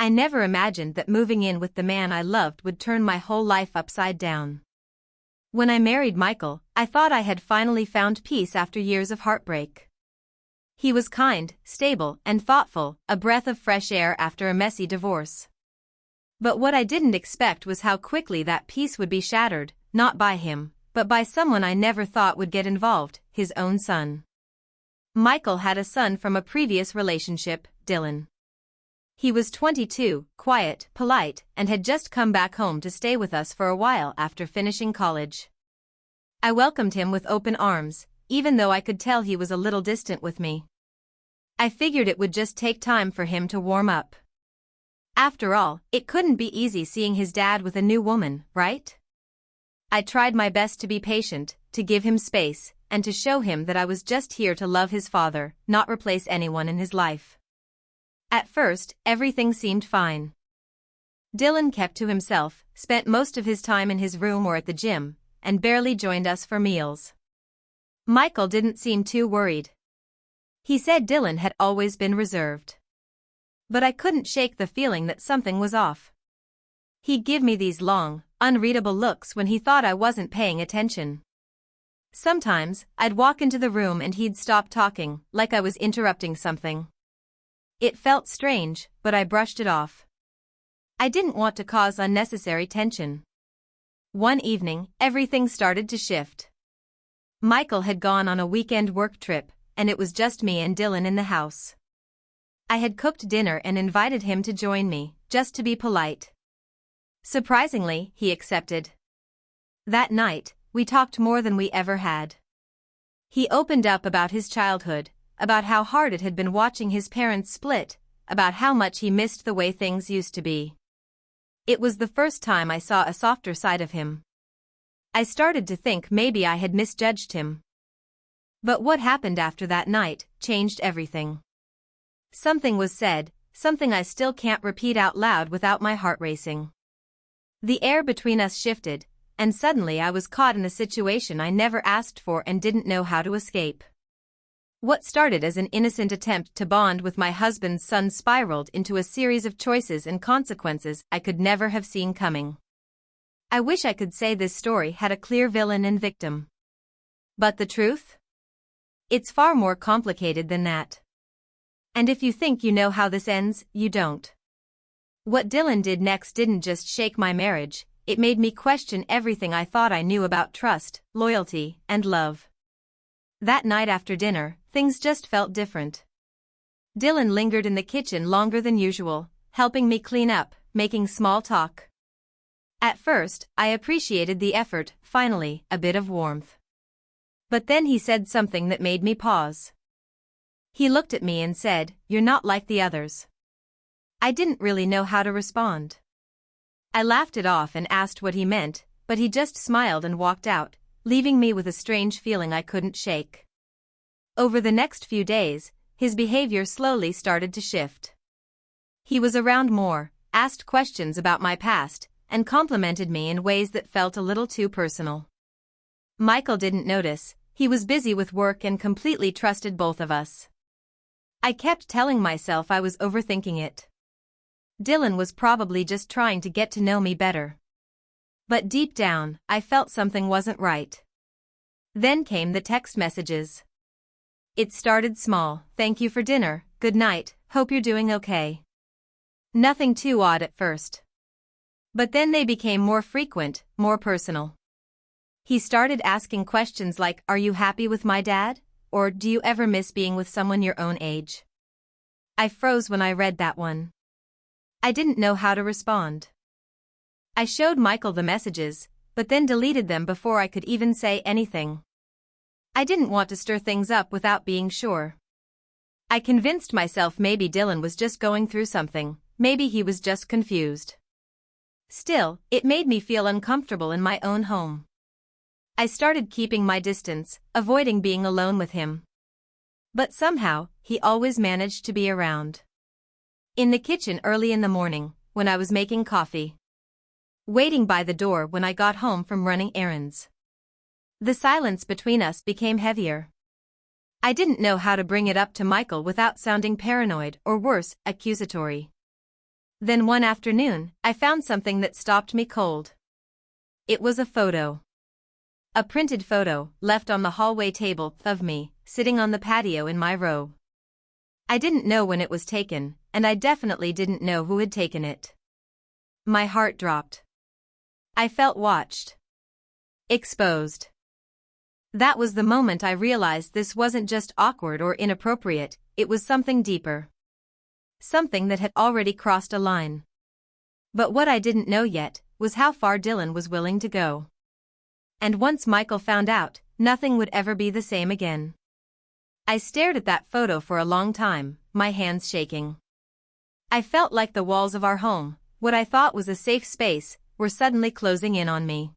I never imagined that moving in with the man I loved would turn my whole life upside down. When I married Michael, I thought I had finally found peace after years of heartbreak. He was kind, stable, and thoughtful, a breath of fresh air after a messy divorce. But what I didn't expect was how quickly that peace would be shattered, not by him, but by someone I never thought would get involved, his own son. Michael had a son from a previous relationship, Dylan. He was 22, quiet, polite, and had just come back home to stay with us for a while after finishing college. I welcomed him with open arms, even though I could tell he was a little distant with me. I figured it would just take time for him to warm up. After all, it couldn't be easy seeing his dad with a new woman, right? I tried my best to be patient, to give him space, and to show him that I was just here to love his father, not replace anyone in his life. At first, everything seemed fine. Dylan kept to himself, spent most of his time in his room or at the gym, and barely joined us for meals. Michael didn't seem too worried. He said Dylan had always been reserved. But I couldn't shake the feeling that something was off. He'd give me these long, unreadable looks when he thought I wasn't paying attention. Sometimes, I'd walk into the room and he'd stop talking, like I was interrupting something. It felt strange, but I brushed it off. I didn't want to cause unnecessary tension. One evening, everything started to shift. Michael had gone on a weekend work trip, and it was just me and Dylan in the house. I had cooked dinner and invited him to join me, just to be polite. Surprisingly, he accepted. That night, we talked more than we ever had. He opened up about his childhood, about how hard it had been watching his parents split, about how much he missed the way things used to be. It was the first time I saw a softer side of him. I started to think maybe I had misjudged him. But what happened after that night changed everything. Something was said, something I still can't repeat out loud without my heart racing. The air between us shifted, and suddenly I was caught in a situation I never asked for and didn't know how to escape. What started as an innocent attempt to bond with my husband's son spiraled into a series of choices and consequences I could never have seen coming. I wish I could say this story had a clear villain and victim. But the truth? It's far more complicated than that. And if you think you know how this ends, you don't. What Dylan did next didn't just shake my marriage, it made me question everything I thought I knew about trust, loyalty, and love. That night after dinner, things just felt different. Dylan lingered in the kitchen longer than usual, helping me clean up, making small talk. At first, I appreciated the effort, finally, a bit of warmth. But then he said something that made me pause. He looked at me and said, "You're not like the others." I didn't really know how to respond. I laughed it off and asked what he meant, but he just smiled and walked out, leaving me with a strange feeling I couldn't shake. Over the next few days, his behavior slowly started to shift. He was around more, asked questions about my past, and complimented me in ways that felt a little too personal. Michael didn't notice, he was busy with work and completely trusted both of us. I kept telling myself I was overthinking it. Dylan was probably just trying to get to know me better. But deep down, I felt something wasn't right. Then came the text messages. It started small, "Thank you for dinner, good night, hope you're doing okay." Nothing too odd at first. But then they became more frequent, more personal. He started asking questions like, "Are you happy with my dad?" Or, "Do you ever miss being with someone your own age?" I froze when I read that one. I didn't know how to respond. I showed Michael the messages, but then deleted them before I could even say anything. I didn't want to stir things up without being sure. I convinced myself maybe Dylan was just going through something, maybe he was just confused. Still, it made me feel uncomfortable in my own home. I started keeping my distance, avoiding being alone with him. But somehow, he always managed to be around. In the kitchen early in the morning, when I was making coffee. Waiting by the door when I got home from running errands. The silence between us became heavier. I didn't know how to bring it up to Michael without sounding paranoid or worse, accusatory. Then one afternoon, I found something that stopped me cold. It was a photo. A printed photo, left on the hallway table, of me, sitting on the patio in my row. I didn't know when it was taken, and I definitely didn't know who had taken it. My heart dropped. I felt watched. Exposed. That was the moment I realized this wasn't just awkward or inappropriate, it was something deeper. Something that had already crossed a line. But what I didn't know yet was how far Dylan was willing to go. And once Michael found out, nothing would ever be the same again. I stared at that photo for a long time, my hands shaking. I felt like the walls of our home, what I thought was a safe space, were suddenly closing in on me.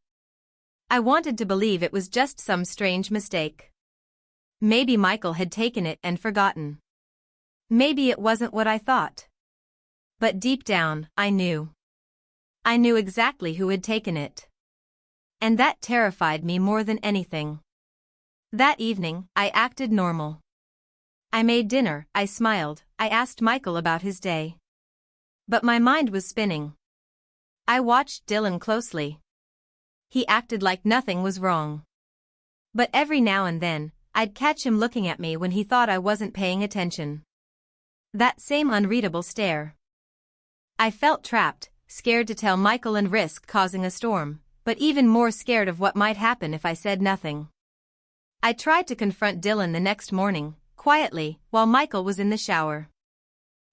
I wanted to believe it was just some strange mistake. Maybe Michael had taken it and forgotten. Maybe it wasn't what I thought. But deep down, I knew. I knew exactly who had taken it. And that terrified me more than anything. That evening, I acted normal. I made dinner, I smiled, I asked Michael about his day. But my mind was spinning. I watched Dylan closely. He acted like nothing was wrong. But every now and then, I'd catch him looking at me when he thought I wasn't paying attention. That same unreadable stare. I felt trapped, scared to tell Michael and risk causing a storm, but even more scared of what might happen if I said nothing. I tried to confront Dylan the next morning, quietly, while Michael was in the shower.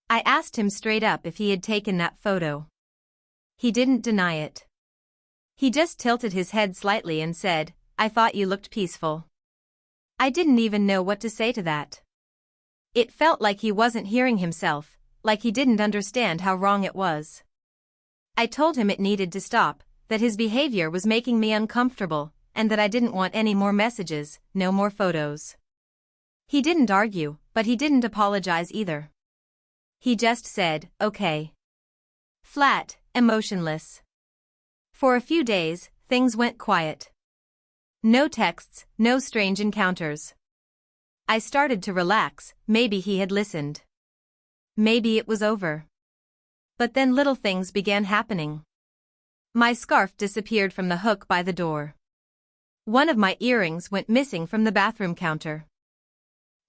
I asked him straight up if he had taken that photo. He didn't deny it. He just tilted his head slightly and said, "I thought you looked peaceful." I didn't even know what to say to that. It felt like he wasn't hearing himself, like he didn't understand how wrong it was. I told him it needed to stop, that his behavior was making me uncomfortable, and that I didn't want any more messages, no more photos. He didn't argue, but he didn't apologize either. He just said, "Okay." Flat, emotionless. For a few days, things went quiet. No texts, no strange encounters. I started to relax, maybe he had listened. Maybe it was over. But then little things began happening. My scarf disappeared from the hook by the door. One of my earrings went missing from the bathroom counter.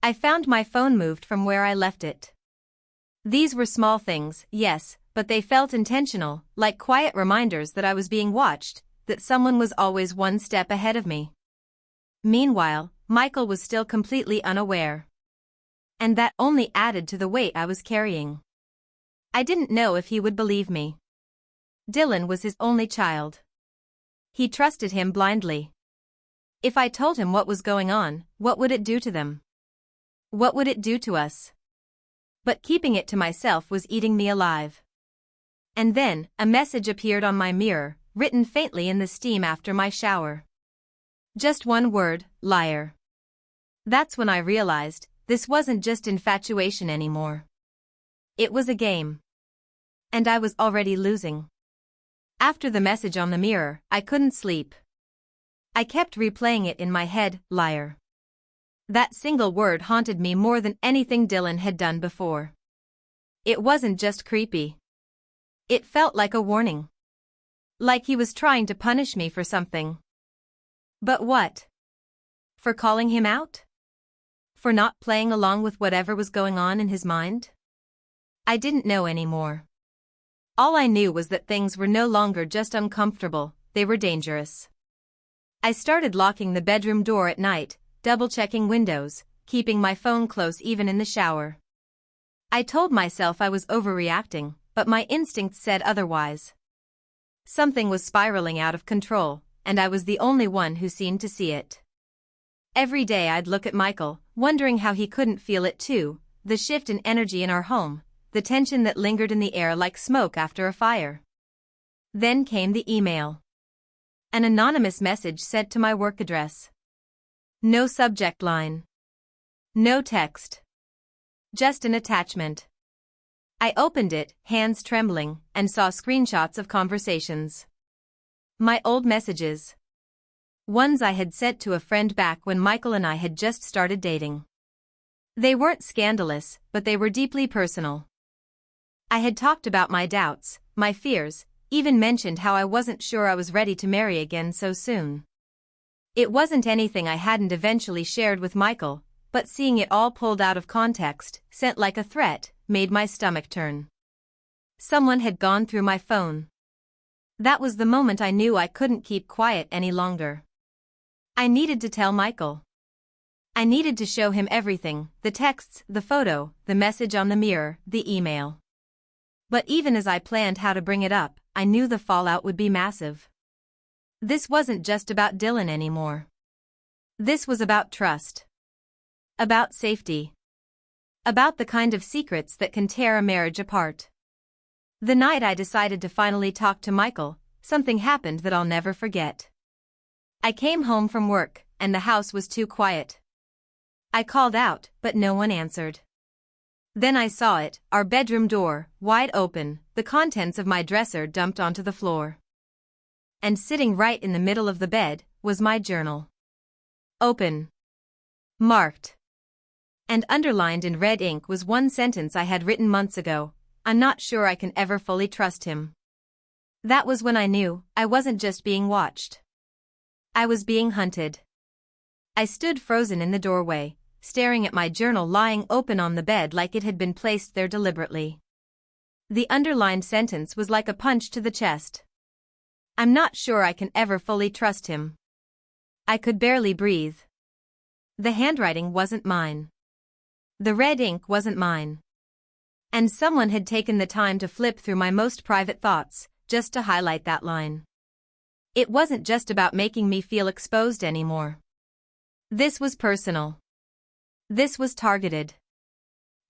I found my phone moved from where I left it. These were small things, yes, but they felt intentional, like quiet reminders that I was being watched, that someone was always one step ahead of me. Meanwhile, Michael was still completely unaware. And that only added to the weight I was carrying. I didn't know if he would believe me. Dylan was his only child. He trusted him blindly. If I told him what was going on, what would it do to them? What would it do to us? But keeping it to myself was eating me alive. And then, a message appeared on my mirror, written faintly in the steam after my shower. Just one word, liar. That's when I realized, this wasn't just infatuation anymore. It was a game. And I was already losing. After the message on the mirror, I couldn't sleep. I kept replaying it in my head, liar. That single word haunted me more than anything Dylan had done before. It wasn't just creepy. It felt like a warning. Like he was trying to punish me for something. But what? For calling him out? For not playing along with whatever was going on in his mind? I didn't know anymore. All I knew was that things were no longer just uncomfortable, they were dangerous. I started locking the bedroom door at night, double-checking windows, keeping my phone close even in the shower. I told myself I was overreacting, but my instincts said otherwise. Something was spiraling out of control, and I was the only one who seemed to see it. Every day I'd look at Michael, wondering how he couldn't feel it too, the shift in energy in our home, the tension that lingered in the air like smoke after a fire. Then came the email. An anonymous message sent to my work address. No subject line. No text. Just an attachment. I opened it, hands trembling, and saw screenshots of conversations. My old messages. Ones I had sent to a friend back when Michael and I had just started dating. They weren't scandalous, but they were deeply personal. I had talked about my doubts, my fears, even mentioned how I wasn't sure I was ready to marry again so soon. It wasn't anything I hadn't eventually shared with Michael, but seeing it all pulled out of context, sent like a threat, made my stomach turn. Someone had gone through my phone. That was the moment I knew I couldn't keep quiet any longer. I needed to tell Michael. I needed to show him everything, the texts, the photo, the message on the mirror, the email. But even as I planned how to bring it up, I knew the fallout would be massive. This wasn't just about Dylan anymore. This was about trust. About safety. About the kind of secrets that can tear a marriage apart. The night I decided to finally talk to Michael, something happened that I'll never forget. I came home from work, and the house was too quiet. I called out, but no one answered. Then I saw it, our bedroom door, wide open, the contents of my dresser dumped onto the floor. And sitting right in the middle of the bed, was my journal. Open. Marked. And underlined in red ink was one sentence I had written months ago: "I'm not sure I can ever fully trust him." That was when I knew I wasn't just being watched. I was being hunted. I stood frozen in the doorway, staring at my journal lying open on the bed like it had been placed there deliberately. The underlined sentence was like a punch to the chest. I'm not sure I can ever fully trust him. I could barely breathe. The handwriting wasn't mine. The red ink wasn't mine. And someone had taken the time to flip through my most private thoughts, just to highlight that line. It wasn't just about making me feel exposed anymore. This was personal. This was targeted.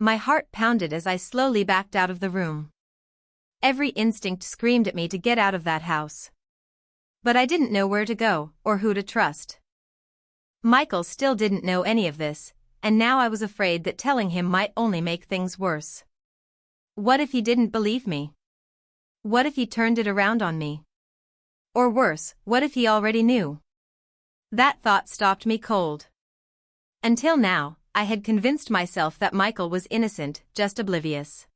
My heart pounded as I slowly backed out of the room. Every instinct screamed at me to get out of that house. But I didn't know where to go, or who to trust. Michael still didn't know any of this, and now I was afraid that telling him might only make things worse. What if he didn't believe me? What if he turned it around on me? Or worse, what if he already knew? That thought stopped me cold. Until now, I had convinced myself that Michael was innocent, just oblivious.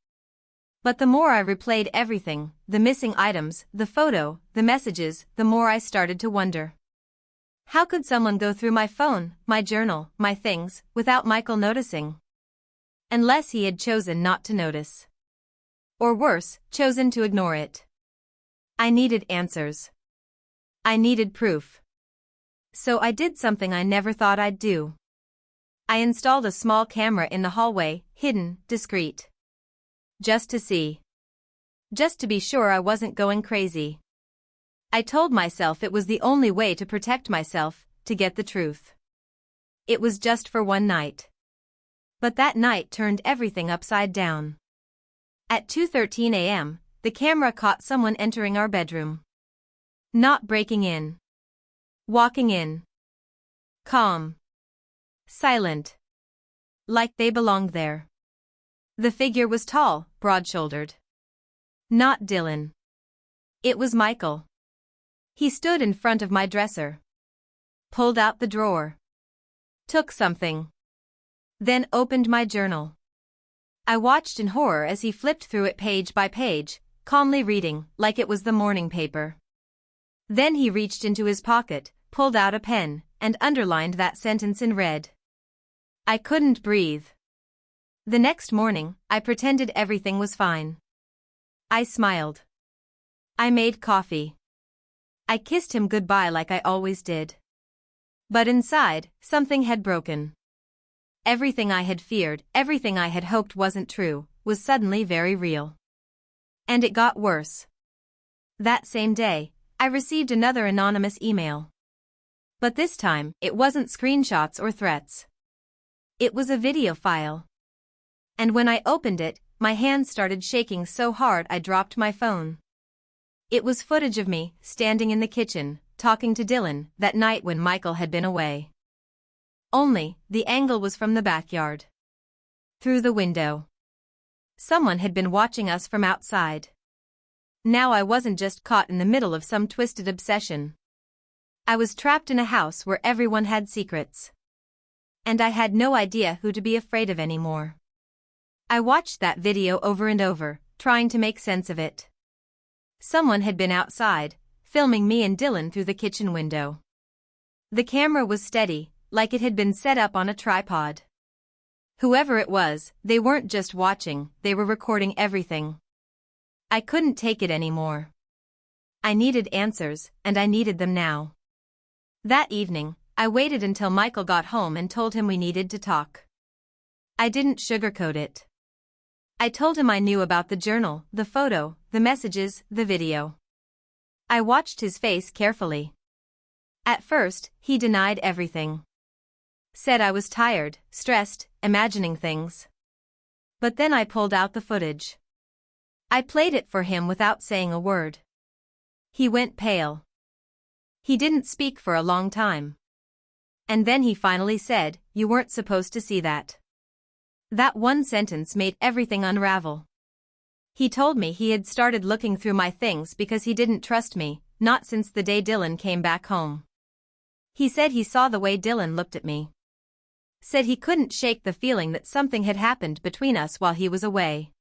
But the more I replayed everything, the missing items, the photo, the messages, the more I started to wonder. How could someone go through my phone, my journal, my things, without Michael noticing? Unless he had chosen not to notice. Or worse, chosen to ignore it. I needed answers. I needed proof. So I did something I never thought I'd do. I installed a small camera in the hallway, hidden, discreet. Just to see. Just to be sure I wasn't going crazy. I told myself it was the only way to protect myself, to get the truth. It was just for one night. But that night turned everything upside down. At 2:13 a.m., the camera caught someone entering our bedroom. Not breaking in. Walking in. Calm. Silent. Like they belonged there. The figure was tall, broad-shouldered. Not Dylan. It was Michael. He stood in front of my dresser. Pulled out the drawer. Took something. Then opened my journal. I watched in horror as he flipped through it page by page, calmly reading, like it was the morning paper. Then he reached into his pocket, pulled out a pen, and underlined that sentence in red. I couldn't breathe. The next morning, I pretended everything was fine. I smiled. I made coffee. I kissed him goodbye like I always did. But inside, something had broken. Everything I had feared, everything I had hoped wasn't true, was suddenly very real. And it got worse. That same day, I received another anonymous email. But this time, it wasn't screenshots or threats. It was a video file. And when I opened it, my hands started shaking so hard I dropped my phone. It was footage of me, standing in the kitchen, talking to Dylan, that night when Michael had been away. Only, the angle was from the backyard. Through the window. Someone had been watching us from outside. Now I wasn't just caught in the middle of some twisted obsession. I was trapped in a house where everyone had secrets. And I had no idea who to be afraid of anymore. I watched that video over and over, trying to make sense of it. Someone had been outside, filming me and Dylan through the kitchen window. The camera was steady, like it had been set up on a tripod. Whoever it was, they weren't just watching, they were recording everything. I couldn't take it anymore. I needed answers, and I needed them now. That evening, I waited until Michael got home and told him we needed to talk. I didn't sugarcoat it. I told him I knew about the journal, the photo, the messages, the video. I watched his face carefully. At first, he denied everything. Said I was tired, stressed, imagining things. But then I pulled out the footage. I played it for him without saying a word. He went pale. He didn't speak for a long time. And then he finally said, "You weren't supposed to see that." That one sentence made everything unravel. He told me he had started looking through my things because he didn't trust me, not since the day Dylan came back home. He said he saw the way Dylan looked at me. Said he couldn't shake the feeling that something had happened between us while he was away.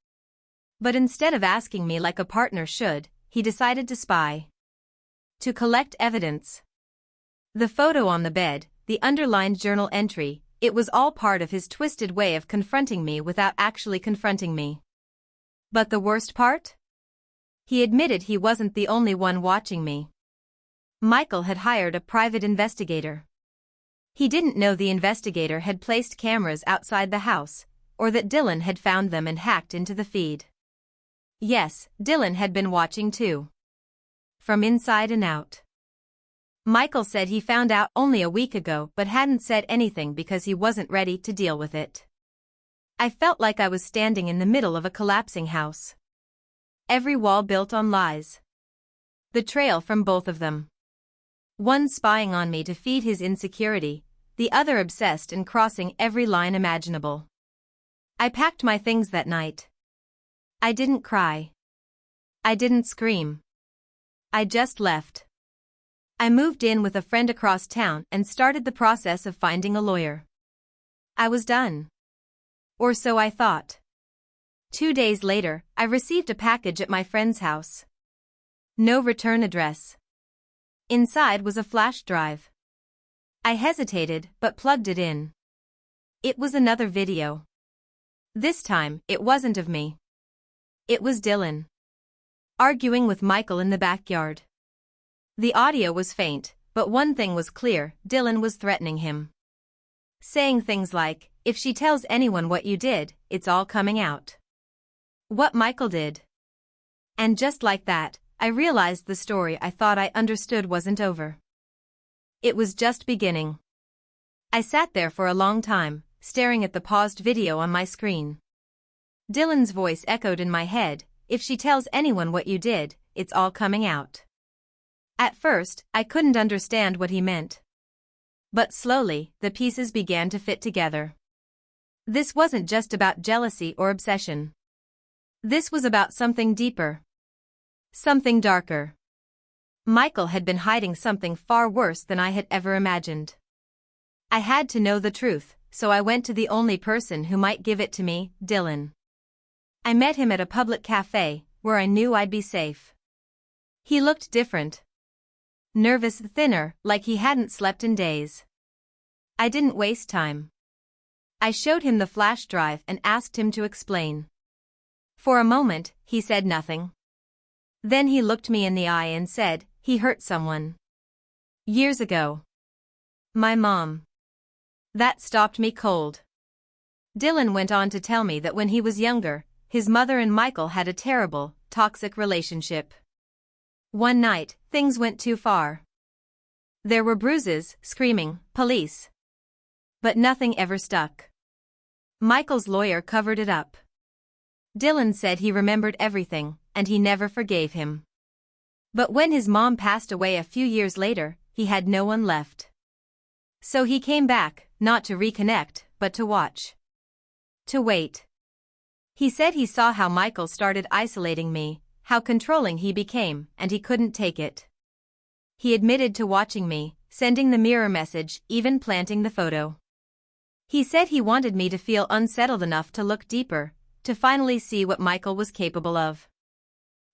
But instead of asking me like a partner should, he decided to spy. To collect evidence. The photo on the bed, the underlined journal entry, it was all part of his twisted way of confronting me without actually confronting me. But the worst part? He admitted he wasn't the only one watching me. Michael had hired a private investigator. He didn't know the investigator had placed cameras outside the house, or that Dylan had found them and hacked into the feed. Yes, Dylan had been watching too. From inside and out. Michael said he found out only a week ago but hadn't said anything because he wasn't ready to deal with it. I felt like I was standing in the middle of a collapsing house. Every wall built on lies. Betrayal from both of them. One spying on me to feed his insecurity, the other obsessed and crossing every line imaginable. I packed my things that night. I didn't cry. I didn't scream. I just left. I moved in with a friend across town and started the process of finding a lawyer. I was done. Or so I thought. 2 days later, I received a package at my friend's house. No return address. Inside was a flash drive. I hesitated but plugged it in. It was another video. This time, it wasn't of me. It was Dylan. Arguing with Michael in the backyard. The audio was faint, but one thing was clear, Dylan was threatening him. Saying things like, "If she tells anyone what you did, it's all coming out." What Michael did. And just like that, I realized the story I thought I understood wasn't over. It was just beginning. I sat there for a long time, staring at the paused video on my screen. Dylan's voice echoed in my head, "If she tells anyone what you did, it's all coming out." At first, I couldn't understand what he meant. But slowly, the pieces began to fit together. This wasn't just about jealousy or obsession. This was about something deeper. Something darker. Michael had been hiding something far worse than I had ever imagined. I had to know the truth, so I went to the only person who might give it to me, Dylan. I met him at a public cafe, where I knew I'd be safe. He looked different. Nervous, thinner, like he hadn't slept in days. I didn't waste time. I showed him the flash drive and asked him to explain. For a moment, he said nothing. Then he looked me in the eye and said, "He hurt someone. Years ago. My mom." That stopped me cold. Dylan went on to tell me that when he was younger, his mother and Michael had a terrible, toxic relationship. One night, things went too far. There were bruises, screaming, police. But nothing ever stuck. Michael's lawyer covered it up. Dylan said he remembered everything, and he never forgave him. But when his mom passed away a few years later, he had no one left. So he came back, not to reconnect, but to watch. To wait. He said he saw how Michael started isolating me, how controlling he became, and he couldn't take it. He admitted to watching me, sending the mirror message, even planting the photo. He said he wanted me to feel unsettled enough to look deeper, to finally see what Michael was capable of.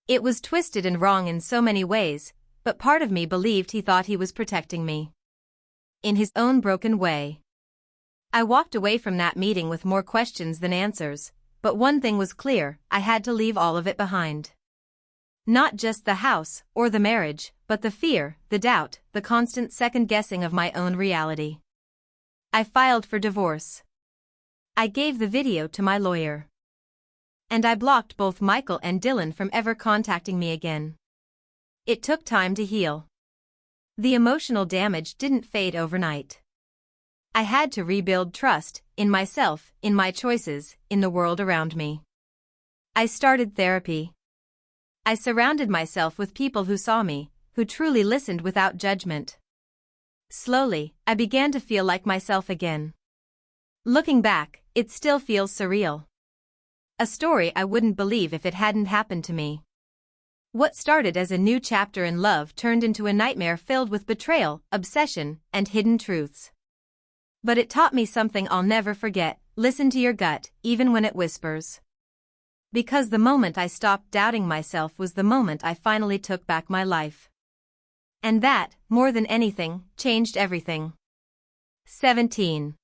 It was twisted and wrong in so many ways, but part of me believed he thought he was protecting me. In his own broken way. I walked away from that meeting with more questions than answers, but one thing was clear: I had to leave all of it behind. Not just the house or the marriage, but the fear, the doubt, the constant second-guessing of my own reality. I filed for divorce. I gave the video to my lawyer. And I blocked both Michael and Dylan from ever contacting me again. It took time to heal. The emotional damage didn't fade overnight. I had to rebuild trust in myself, in my choices, in the world around me. I started therapy. I surrounded myself with people who saw me, who truly listened without judgment. Slowly, I began to feel like myself again. Looking back, it still feels surreal. A story I wouldn't believe if it hadn't happened to me. What started as a new chapter in love turned into a nightmare filled with betrayal, obsession, and hidden truths. But it taught me something I'll never forget: listen to your gut, even when it whispers. Because the moment I stopped doubting myself was the moment I finally took back my life. And that, more than anything, changed everything. 17.